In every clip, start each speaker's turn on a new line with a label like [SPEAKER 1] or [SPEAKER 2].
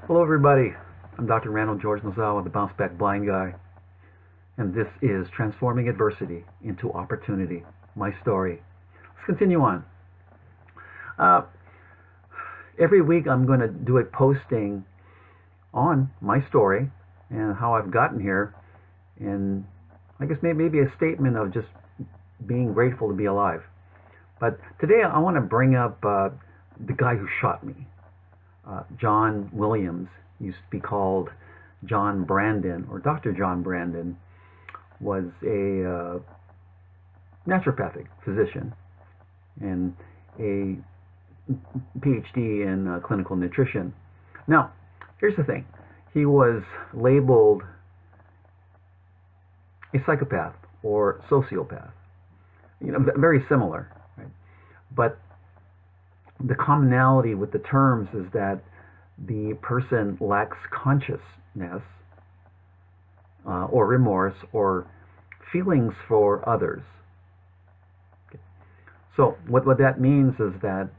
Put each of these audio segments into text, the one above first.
[SPEAKER 1] Hello, everybody. I'm Dr. Randall George Nozawa, the Bounce Back Blind Guy, and this is Transforming Adversity into Opportunity, my story. Let's continue on. Every week I'm going to do a posting on my story and how I've gotten here, and I guess maybe a statement of just being grateful to be alive. But today I want to bring up the guy who shot me. John Williams, used to be called John Brandon, or Dr. John Brandon, was a naturopathic physician and a PhD in clinical nutrition. Now, here's the thing. He was labeled a psychopath or sociopath. Very similar, right? But the commonality with the terms is that the person lacks consciousness or remorse or feelings for others. Okay. So what that means is that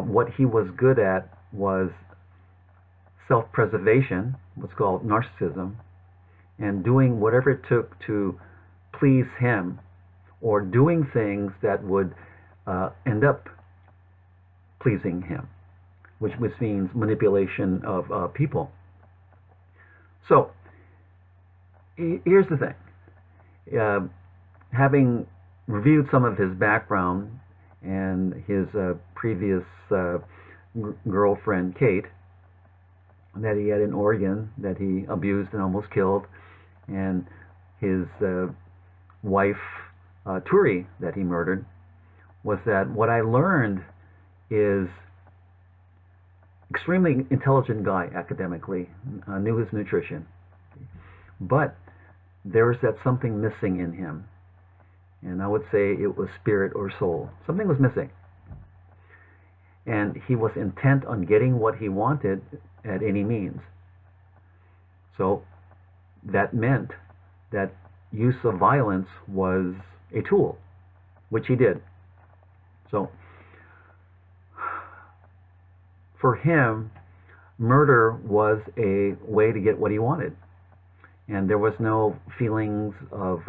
[SPEAKER 1] what he was good at was self-preservation, what's called narcissism, and doing whatever it took to please him, or doing things that would end up pleasing him, which means manipulation of people. So here's the thing. Having reviewed some of his background and his previous girlfriend, Kate, that he had in Oregon, that he abused and almost killed, and his wife, Turi, that he murdered, was that what I learned is extremely intelligent guy academically, knew his nutrition, but there's that something missing in him, and I would say it was spirit or soul. Something was missing, and he was intent on getting what he wanted at any means. So that meant that use of violence was a tool, which he did. So for him, murder was a way to get what he wanted. And there was no feelings of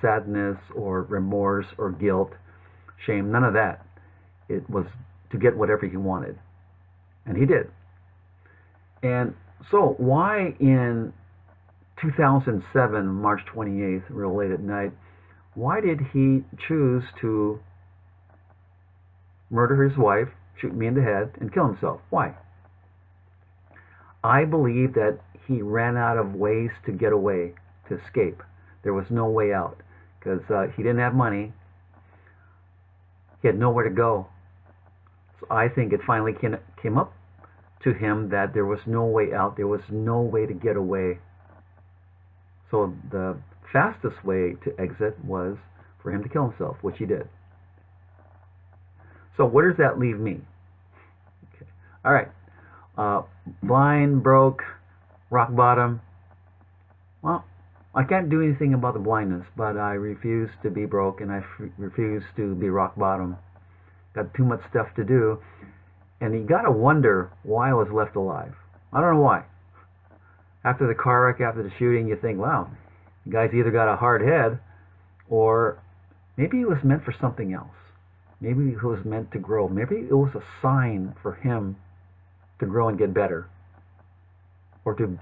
[SPEAKER 1] sadness or remorse or guilt, shame, none of that. It was to get whatever he wanted. And he did. And so why in 2007, March 28th, real late at night, why did he choose to murder his wife, shoot me in the head, and kill himself? Why? I believe that he ran out of ways to get away, to escape. There was no way out because he didn't have money. He had nowhere to go. So I think it finally came up to him that there was no way out. There was no way to get away. So the fastest way to exit was for him to kill himself, which he did. So where does that leave me? Okay. All right. Blind, broke, rock bottom. Well, I can't do anything about the blindness, but I refuse to be broke, and I refuse to be rock bottom. Got too much stuff to do, and you got to wonder why I was left alive. I don't know why. After the car wreck, after the shooting, you think, wow, the guy's either got a hard head, or maybe he was meant for something else. Maybe he was meant to grow. Maybe it was a sign for him to grow and get better, or to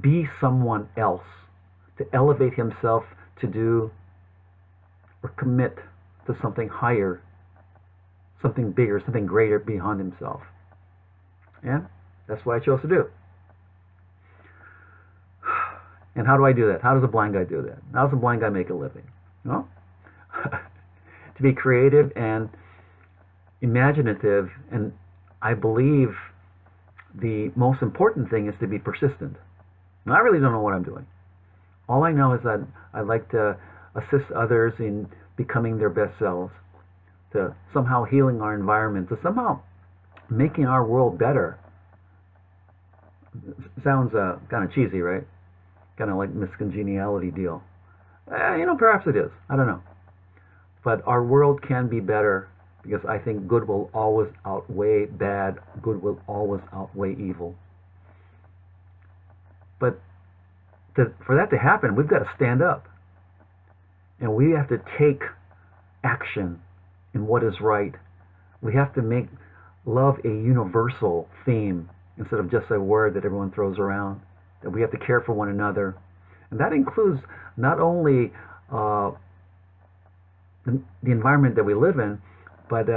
[SPEAKER 1] be someone else, to elevate himself to do or commit to something higher, something bigger, something greater beyond himself. And that's what I chose to do. And how do I do that? How does a blind guy do that? How does a blind guy make a living? Well, to be creative and imaginative, and I believe the most important thing is to be persistent. And I really don't know what I'm doing. All I know is that I like to assist others in becoming their best selves, to somehow healing our environment, to somehow making our world better. Sounds kind of cheesy, right? Kind of like Miss Congeniality deal. Perhaps it is. I don't know. But our world can be better because I think good will always outweigh bad. Good will always outweigh evil. But for that to happen, we've got to stand up. And we have to take action in what is right. We have to make love a universal theme instead of just a word that everyone throws around. That we have to care for one another. And that includes not only the environment that we live in, but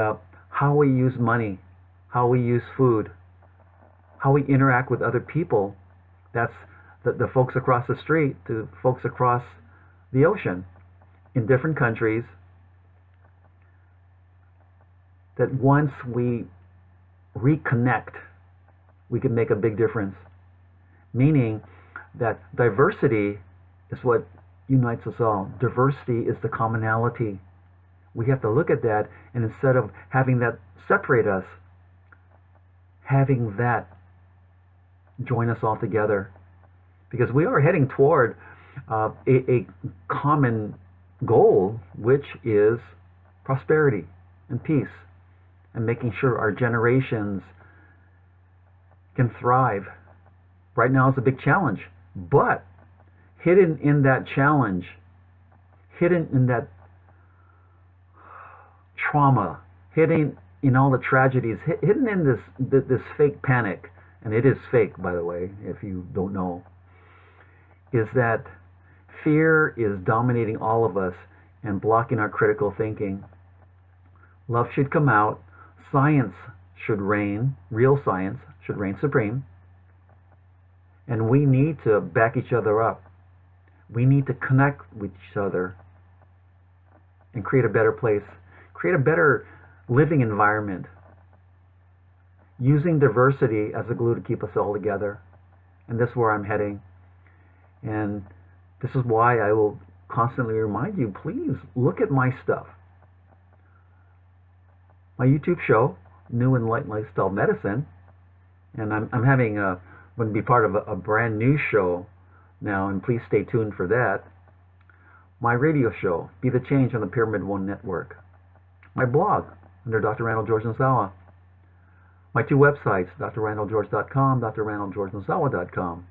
[SPEAKER 1] how we use money, how we use food, how we interact with other people. That's the folks across the street to folks across the ocean in different countries. That once we reconnect, we can make a big difference. Meaning that diversity is what unites us all. Diversity is the commonality. We have to look at that, and instead of having that separate us, having that join us all together. Because we are heading toward a common goal, which is prosperity and peace, and making sure our generations can thrive. Right now is a big challenge, but hidden in that challenge, hidden in that trauma, hidden in all the tragedies, hidden in this fake panic, and it is fake, by the way, if you don't know, is that fear is dominating all of us and blocking our critical thinking. Love should come out. Science should reign. Real science should reign supreme. And we need to back each other up. We need to connect with each other and create a better place, create a better living environment, using diversity as a glue to keep us all together. And this is where I'm heading. And this is why I will constantly remind you, please look at my stuff. My YouTube show, New and Light Lifestyle Medicine, and I'm having going to be part of a brand new show now, and please stay tuned for that. My radio show, Be the Change on the Pyramid One Network. My blog under Dr. Randall George Nosawa. My two websites, drrandallgeorge.com, drrandallgeorgenosawa.com.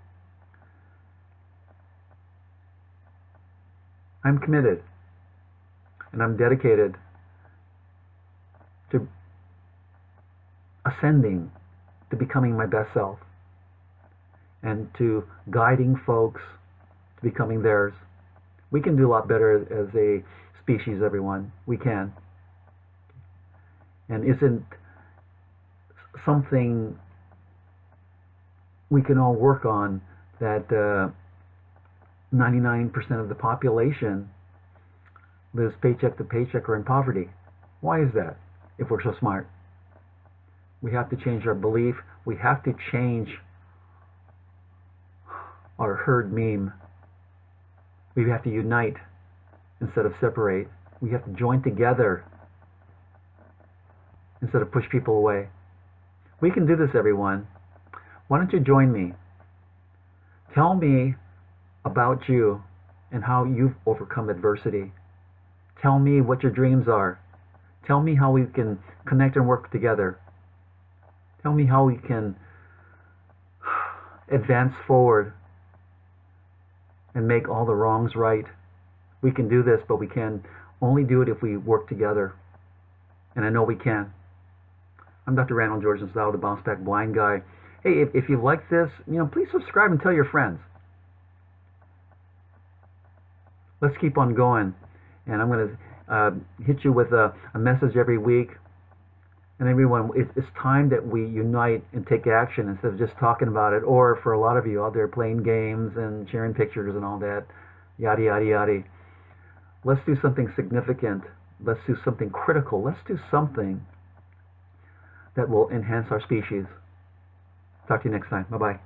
[SPEAKER 1] I'm committed and I'm dedicated to ascending, to becoming my best self, and to guiding folks to becoming theirs. We can do a lot better as a species, everyone. We can. And isn't something we can all work on that 99% of the population lives paycheck to paycheck or in poverty? Why is that, if we're so smart? We have to change our belief. We have to change our herd meme. We have to unite instead of separate. We have to join together instead of push people away. We can do this, everyone. Why don't you join me? Tell me about you and how you've overcome adversity. Tell me what your dreams are. Tell me how we can connect and work together. Tell me how we can advance forward and make all the wrongs right. We can do this, but we can only do it if we work together. And I know we can. I'm Dr. Randall George Nosawa, the Bounce Back Blind Guy. Hey, if you like this, please subscribe and tell your friends. Let's keep on going. And I'm going to hit you with a message every week. And everyone, it's time that we unite and take action instead of just talking about it, or for a lot of you out there playing games and sharing pictures and all that, yada, yada, yada. Let's do something significant. Let's do something critical. Let's do something that will enhance our species. Talk to you next time. Bye-bye.